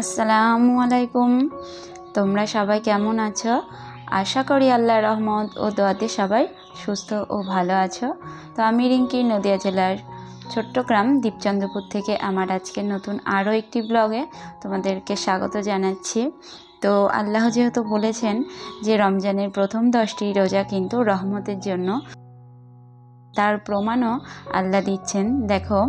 আসসালামু আলাইকুম। তোমরা সবাই কেমন আছো? আশা করি আল্লাহর রহমত ও দোয়াতে সবাই সুস্থ ও ভালো আছো। তো আমি রিঙ্কি, নদিয়া জেলার ছোট্ট গ্রাম দীপচন্দ্রপুর থেকে আমার আজকের নতুন আরও একটি ব্লগে তোমাদেরকে স্বাগত জানাচ্ছি। তো আল্লাহ যেহেতু বলেছেন যে রমজানের প্রথম 10টি রোজা কিন্তু রহমতের জন্য, তার প্রমাণও আল্লাহ দিচ্ছেন। দেখো,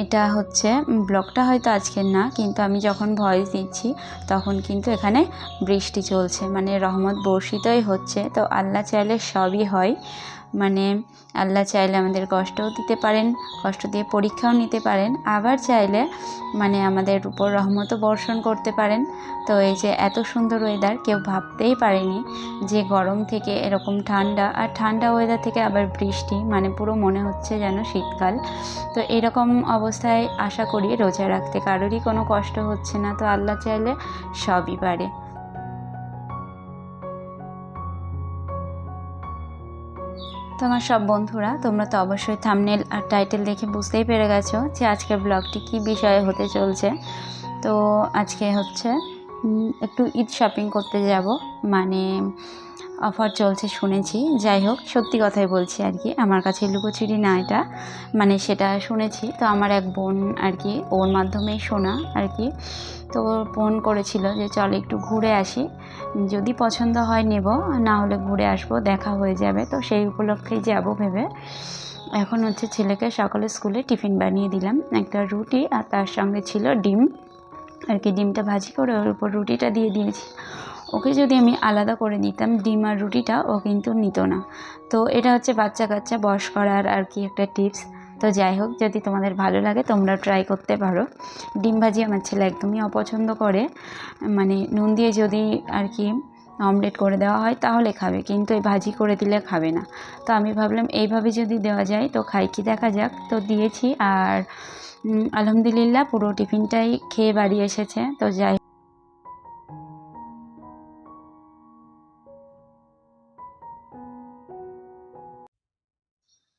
এটা হচ্ছে ব্লগটা হয়তো আজকের না, কিন্তু আমি যখন ভয়েস দিচ্ছি তখন কিন্তু এখানে বৃষ্টি চলছে, মানে রহমত বর্ষিতই হচ্ছে। তো আল্লাহ চাইলে সবই হয়, মানে আল্লাহ চাইলে আমাদের কষ্টও দিতে পারেন, কষ্ট দিয়ে পরীক্ষাও নিতে পারেন, আবার চাইলে মানে আমাদের উপর রহমতও বর্ষণ করতে পারেন। তো এই যে এত সুন্দর ওয়েদার, কেউ ভাবতেই পারেনি যে গরম থেকে এরকম ঠান্ডা, আর ঠান্ডা ওয়েদার থেকে আবার বৃষ্টি, মানে পুরো মনে হচ্ছে যেন শীতকাল। তো এরকম অবস্থায় আশা করি রোজা রাখতে কারোরই কোনো কষ্ট হচ্ছে না। তো আল্লাহ চাইলে সবই পারে। তো আমার সব বন্ধুরা, তোমরা তো অবশ্যই থাম্বনেল আর টাইটেল দেখে বুঝতেই পেরে গেছো যে আজকের ব্লগটি কী বিষয়ে হতে চলছে। তো আজকে হচ্ছে একটু ঈদ শপিং করতে যাব, মানে অফার চলছে শুনেছি। যাই হোক, সত্যি কথাই বলছি আর কি, আমার কাছে লুকোচুরি না এটা, মানে সেটা শুনেছি। তো আমার এক বোন আর কি, ওর মাধ্যমেই শোনা আর কি। তো ফোন করেছিল যে চল একটু ঘুরে আসি, যদি পছন্দ হয় নেব, না হলে ঘুরে আসবো, দেখা হয়ে যাবে। তো সেই উপলক্ষেই যাবো ভেবে এখন হচ্ছে ছেলেকে সকালে স্কুলে টিফিন বানিয়ে দিলাম, একটা রুটি আর তার সঙ্গে ছিল ডিম আর কি। ডিমটা ভাজি করে ওর উপর রুটিটা দিয়ে দিয়েছি। ওকে যদি আমি আলাদা করে দিতাম ডিম আর রুটিটা, ও কিন্তু নিত না। তো এটা হচ্ছে বাচ্চা কাচ্চা বশ করার আর কি একটা টিপস। তো যাই হোক, যদি তোমাদের ভালো লাগে তোমরা ট্রাই করতে পারো। ডিম ভাজি আমার ছেলে একদমই অপছন্দ করে, মানে নুন দিয়ে যদি আর কি অমলেট করে দেওয়া হয় তাহলে খাবে, কিন্তু এই ভাজি করে দিলে খাবে না। তো আমি ভাবলাম এইভাবে যদি দেওয়া যায় তো খাই কি, দেখা যাক। তো দিয়েছি, আর আলহামদুলিল্লাহ পুরো টিফিনটাই খেয়ে বাড়ি এসেছে। তো যাই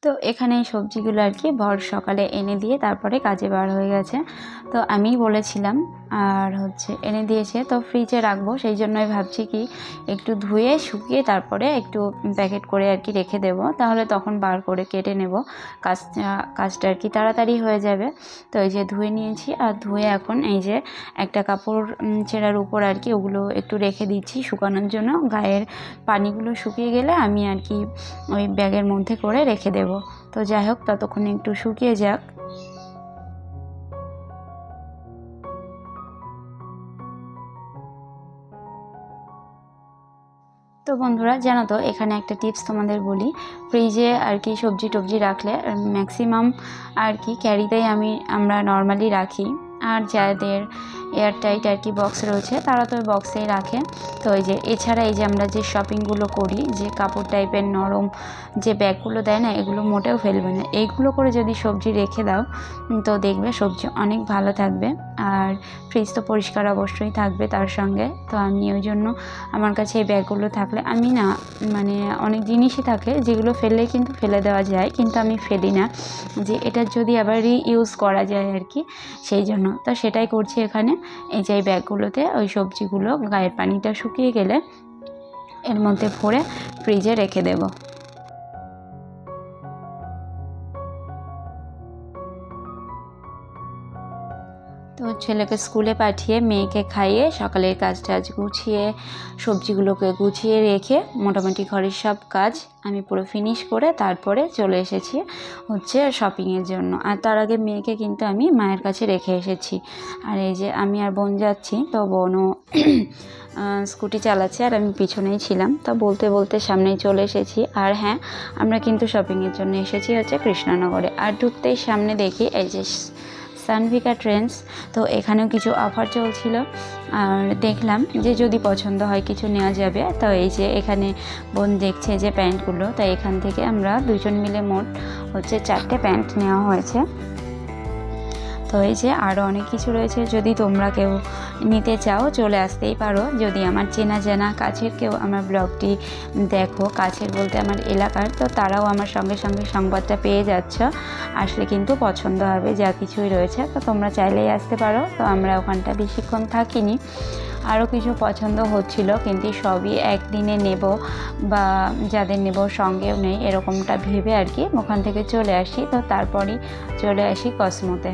তো এখানে এই সবজিগুলো আর কি ভর সকালে এনে দিয়ে তারপরে কাজে বার হয়ে গেছে। তো আমি বলেছিলাম, আর হচ্ছে এনে দিয়েছে, তো ফ্রিজে রাখবো, সেই জন্যই ভাবছি কি একটু ধুয়ে শুকিয়ে তারপরে একটু প্যাকেট করে আর কি রেখে দেব, তাহলে তখন বার করে কেটে নেব, কাজটা আর কি তাড়াতাড়ি হয়ে যাবে। তো এই যে ধুয়ে নিয়েছি, আর ধুয়ে এখন এই যে একটা কাপড় ছেঁড়ার উপর আর কি ওগুলো একটু রেখে দিচ্ছি শুকানোর জন্য। গায়ের পানিগুলো শুকিয়ে গেলে আমি আর কি ওই ব্যাগের মধ্যে করে রেখে দেব। তো যাই হোক, ততক্ষণে একটু শুকিয়ে যাক। তো বন্ধুরা, জানো তো এখানে একটা টিপস তোমাদের বলি। ফ্রিজে আর কি সবজি টবজি রাখলে ম্যাক্সিমাম আর কি ক্যারিতেই আমরা নর্মালি রাখি, আর যাদের এয়ারটাইট আর কি বক্স রয়েছে তারা তো ওই বক্সেই রাখে। তো এই যে এছাড়া এই যে আমরা যে শপিংগুলো করি, যে কাপড় টাইপের নরম যে ব্যাগগুলো দেয় না, এগুলো মোটেও ফেলবে না। এইগুলো করে যদি সবজি রেখে দাও তো দেখবে সবজি অনেক ভালো থাকবে, আর ফ্রিজ তো পরিষ্কার অবশ্যই থাকবে তার সঙ্গে। তো আমি ওই জন্য আমার কাছে এই ব্যাগগুলো থাকলে আমি না, মানে অনেক জিনিসই থাকে যেগুলো ফেললে কিন্তু ফেলে দেওয়া যায়, কিন্তু আমি ফেলি না, যে এটা যদি আবার রিইউজ করা যায় আর কি, সেই জন্য। তো সেটাই করছি এখানে। এই যে এই ব্যাগগুলোতে ওই সবজিগুলো গায়ের পানিটা শুকিয়ে গেলে এর মধ্যে ভরে ফ্রিজে রেখে দেবো। তো ছেলেকে স্কুলে পাঠিয়ে মেয়েকে খাইয়ে সকালের কাজ টাজ গুছিয়ে সবজিগুলোকে গুছিয়ে রেখে মোটামুটি ঘরের সব কাজ আমি পুরো ফিনিশ করে তারপরে চলে এসেছি হচ্ছে শপিংয়ের জন্য। আর তার আগে মেয়েকে কিন্তু আমি মায়ের কাছে রেখে এসেছি। আর এই যে আমি আর বোন যাচ্ছি, তো বোনও স্কুটি চালাচ্ছে আর আমি পিছনেই ছিলাম। তো বলতে বলতে সামনেই চলে এসেছি। আর হ্যাঁ, আমরা কিন্তু শপিংয়ের জন্য এসেছি হচ্ছে কৃষ্ণনগরে। আর ঢুকতেই সামনে দেখি এই যে সানভিকা ট্রেন্ডস, তো এখানেও কিছু অফার চলছিল, আর দেখলাম যে যদি পছন্দ হয় কিছু নেওয়া যাবে। তো এই যে এখানে বোন দেখছে যে প্যান্টগুলো, তাই এখান থেকে আমরা দুজন মিলে মোট হচ্ছে 4টে প্যান্ট নেওয়া হয়েছে। তো এই যে আরও অনেক কিছু রয়েছে, যদি তোমরা কেউ নিতে চাও চলে আসতেই পারো। যদি আমার চেনা জানা কাছের কেউ আমার ব্লগটি দেখো, কাছের বলতে আমার এলাকার, তো তারাও আমার সঙ্গে সঙ্গে সংবাদটা পেয়ে যাচ্ছ, আসলে কিন্তু পছন্দ হবে যা কিছুই রয়েছে। তো তোমরা চাইলেই আসতে পারো। তো আমরা ওখানটা বেশিক্ষণ থাকিনি, আরও কিছু পছন্দ হচ্ছিল, কিন্তু সবই একদিনে নেব বা যাদের নেব সঙ্গেও নেই এরকমটা ভেবে আর কি ওখান থেকে চলে আসি। তো তারপরই চলে আসি কসমোতে।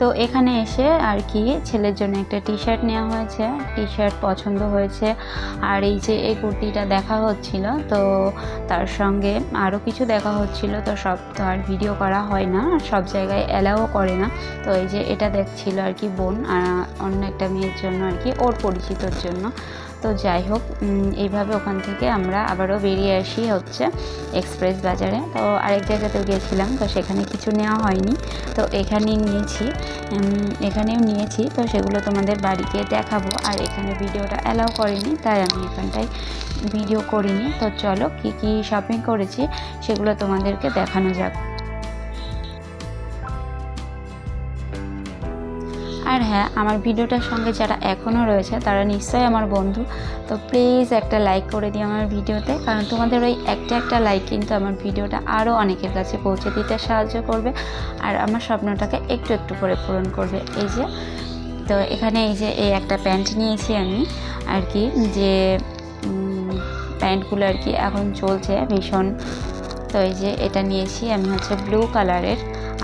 তো এখানে এসে আর কি ছেলের জন্য একটা টি শার্ট নেওয়া হয়েছে, টি শার্ট পছন্দ হয়েছে। আর এই যে এই কুর্তিটা দেখা হচ্ছিল, তো তার সঙ্গে আরও কিছু দেখা হচ্ছিল, তো সব তো আর ভিডিও করা হয় না, সব জায়গায় অ্যালাও করে না। তো এই যে এটা দেখছিল আর কি বোন আর অন্য একটা মেয়ের জন্য আর কি, ওর পরিচিতর জন্য। তো যাই হোক, এইভাবে ওখান থেকে আমরা আবারও বেরিয়ে আসি হচ্ছে এক্সপ্রেস বাজারে। তো আরেক জায়গাতেও গিয়েছিলাম, তো সেখানে কিছু নেওয়া হয়নি, তো এখানেও নিয়েছি। তো সেগুলো তোমাদের বাড়িতে দেখাবো, আর এখানে ভিডিওটা অ্যালাউ করেনি, তাই আমি এখানটায় ভিডিও করিনি। তো চলো কি কি শপিং করেছি সেগুলো তোমাদেরকে দেখানো যাক। আর হ্যাঁ, আমার ভিডিওটার সঙ্গে যারা এখনও রয়েছে তারা নিশ্চয়ই আমার বন্ধু, তো প্লিজ একটা লাইক করে দিও আমার ভিডিওতে, কারণ তোমাদের ওই একটা লাইক কিন্তু আমার ভিডিওটা আরও অনেকের কাছে পৌঁছে দিতে সাহায্য করবে, আর আমার স্বপ্নটাকে একটু একটু করে পূরণ করবে। এই যে, তো এখানে এই যে এই একটা প্যান্ট নিয়েছি আমি আর কি, যে প্যান্টগুলো আর কি এখন চলছে ভীষণ। তো এই যে এটা নিয়েছি আমি হচ্ছে ব্লু কালারের,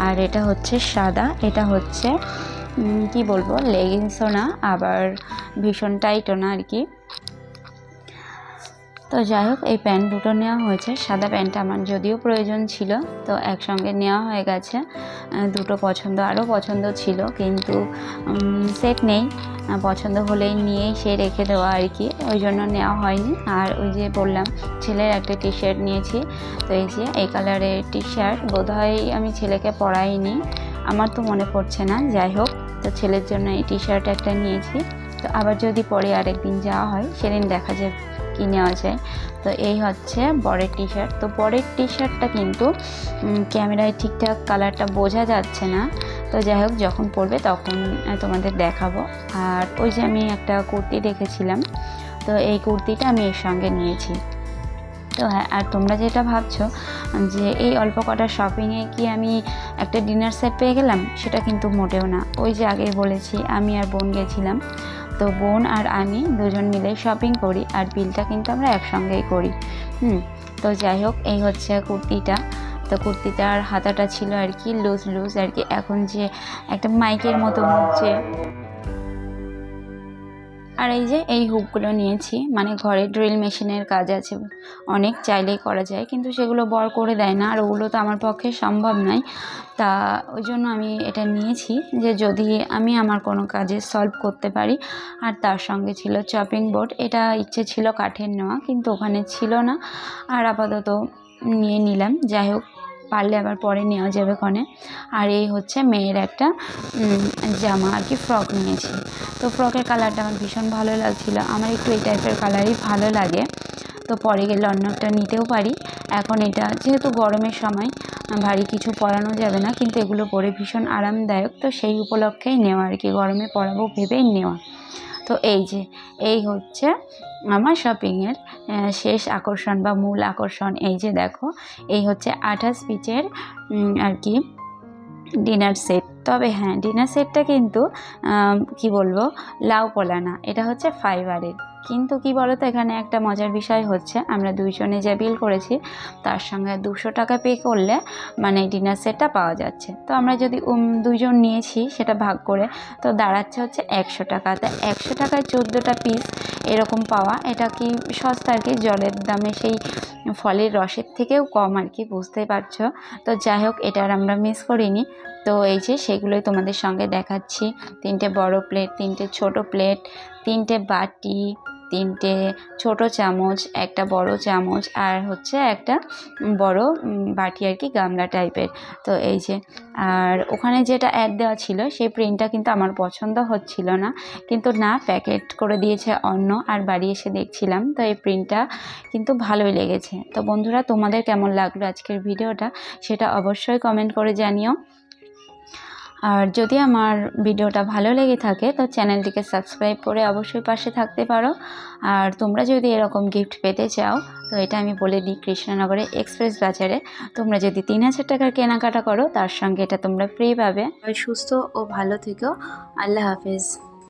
আর এটা হচ্ছে সাদা, এটা হচ্ছে কি বলবো, লেগিংসও না আবার ভীষণ টাইটও না আর কি। তো যাই হোক, এই প্যান্ট দুটো নেওয়া হয়েছে। সাদা প্যান্টটা আমার যদিও প্রয়োজন ছিল, তো একসঙ্গে নেওয়া হয়ে গেছে। দুটো আরও পছন্দ ছিল, কিন্তু সেট নেই, পছন্দ হলেই নিয়েই সে রেখে দেওয়া আর কি, ওই জন্য নেওয়া হয়নি। আর ওই যে বললাম ছেলের একটা টি শার্ট নিয়েছি, তো এই যে এই কালারের টি শার্ট বোধহয় আমি ছেলেকে পরাইনি, আমার তো মনে পড়ছে না। যাই হোক, তো ছেলের জন্য এই টি শার্ট একটা নিয়েছি, তো আবার যদি পরে আরেকদিন যাওয়া হয় সেদিন দেখা যাবে কি নেওয়া যায়। তো এই হচ্ছে বরের টি শার্ট। তো বরের টি শার্টটা কিন্তু ক্যামেরায় ঠিকঠাক কালারটা বোঝা যাচ্ছে না, তো যাই হোক যখন পরবে তখন তোমাদের দেখাবো। আর ওই যে আমি একটা কুর্তি দেখেছিলাম, তো এই কুর্তিটা আমি এর সঙ্গে নিয়েছি। তো হ্যাঁ, আর তোমরা যেটা ভাবছো যে এই অল্প কটা শপিংয়ে কি আমি একটা ডিনার সেট পেয়ে গেলাম, সেটা কিন্তু মোটেও না। ওই যে আগেই বলেছি আমি আর বোন গেছিলাম, তো বোন আর আমি দুজন মিলে শপিং করি, আর বিলটা কিন্তু আমরা একসঙ্গেই করি। তো যাই হোক, এই হচ্ছে কুর্তিটা। তো কুর্তিটার হাতাটা ছিল আর কি লুজ আর কি, এখন যে একটা মাইকের মতো হচ্ছে। আর এই যে এই হুকগুলো নিয়েছি, মানে ঘরে ড্রিল মেশিনের কাজ আছে অনেক, চাইলেই করা যায়, কিন্তু সেগুলো বর করে দেয় না, আর ওগুলো তো আমার পক্ষে সম্ভব নয়। তা ওই জন্য আমি এটা নিয়েছি, যে যদি আমি আমার কোনো কাজে সলভ করতে পারি। আর তার সঙ্গে ছিল চপিং বোর্ড, এটা ইচ্ছে ছিল কাঠের নেওয়া, কিন্তু ওখানে ছিল না, আর আপাতত নিয়ে নিলাম। যাই হোক, পারলে আবার পরে নেওয়া যাবে ক্ষণে। আর এই হচ্ছে মেয়ের একটা জামা আর কি, ফ্রক নিয়েছি। তো ফ্রকের কালারটা আমার ভীষণ ভালো লাগছিলো, আমার একটু এই টাইপের কালারই ভালো লাগে। তো পরে গেলে অন্য একটা নিতেও পারি, এখন এটা যেহেতু গরমের সময় ভারী কিছু পরানো যাবে না, কিন্তু এগুলো পরে ভীষণ আরামদায়ক, তো সেই উপলক্ষেই নেওয়া আর কি, গরমে পরাবো ভেবেই নেওয়া। তো এই যে এই হচ্ছে আমার শপিংয়ের শেষ আকর্ষণ বা মূল আকর্ষণ। এই যে দেখো, এই হচ্ছে 28 পিচের আর কি ডিনার সেট। তবে হ্যাঁ, ডিনার সেটটা কিন্তু কি বলবো, লাউ পোলা না, এটা হচ্ছে ফাইবারের। কিন্তু কি বলতো, এখানে একটা মজার বিষয় হচ্ছে, আমরা দুইজনে যে বিল করেছি তার সঙ্গে 200 টাকা পে করলে মানে ডিনার সেটটা পাওয়া যাচ্ছে। তো আমরা যদি দুইজন নিয়েছি সেটা ভাগ করে, তো দাঁড়াচ্ছে হচ্ছে 100 টাকা। তো 100 টাকায় 14টা পিস এরকম পাওয়া, এটা কি সস্তা আর কি, জলের দামে সেই ফলের রসের থেকেও কম আর কি, বুঝতেই পারছো। তো যাই হোক, এটা আর আমরা মিস করিনি। তো এই যে সেগুলোই তোমাদের সঙ্গে দেখাচ্ছি, 3টে বড় প্লেট, 3টে ছোট প্লেট, 3টে বাটি, 3টে ছোট চামচ, একটা বড় চামচ, আর হচ্ছে একটা বড় বাটি আর কি, গামলা টাইপের। তো এই যে, আর ওখানে যেটা অ্যাড দেওয়া ছিল সেই প্রিন্টটা কিন্তু আমার পছন্দ হচ্ছিল না, কিন্তু না, প্যাকেট করে দিয়েছে অন্য। আর বাড়ি এসে দেখছিলাম, তো এই প্রিন্টটা কিন্তু ভালোই লেগেছে। তো বন্ধুরা, তোমাদের কেমন লাগলো আজকের ভিডিওটা সেটা অবশ্যই কমেন্ট করে জানিও। আর যদি আমার ভিডিওটা ভালো লেগে থাকে তো চ্যানেলটিকে সাবস্ক্রাইব করে অবশ্যই পাশে থাকতে পারো। আর তোমরা যদি এরকম গিফট পেতে চাও তো এটা আমি বলে দিই, কৃষ্ণনগরে এক্সপ্রেস বাজারে তোমরা যদি 3000 টাকার কেনাকাটা করো তার সঙ্গে এটা তোমরা ফ্রি পাবে। সুস্থ ও ভালো থেকো। আল্লাহ হাফেজ।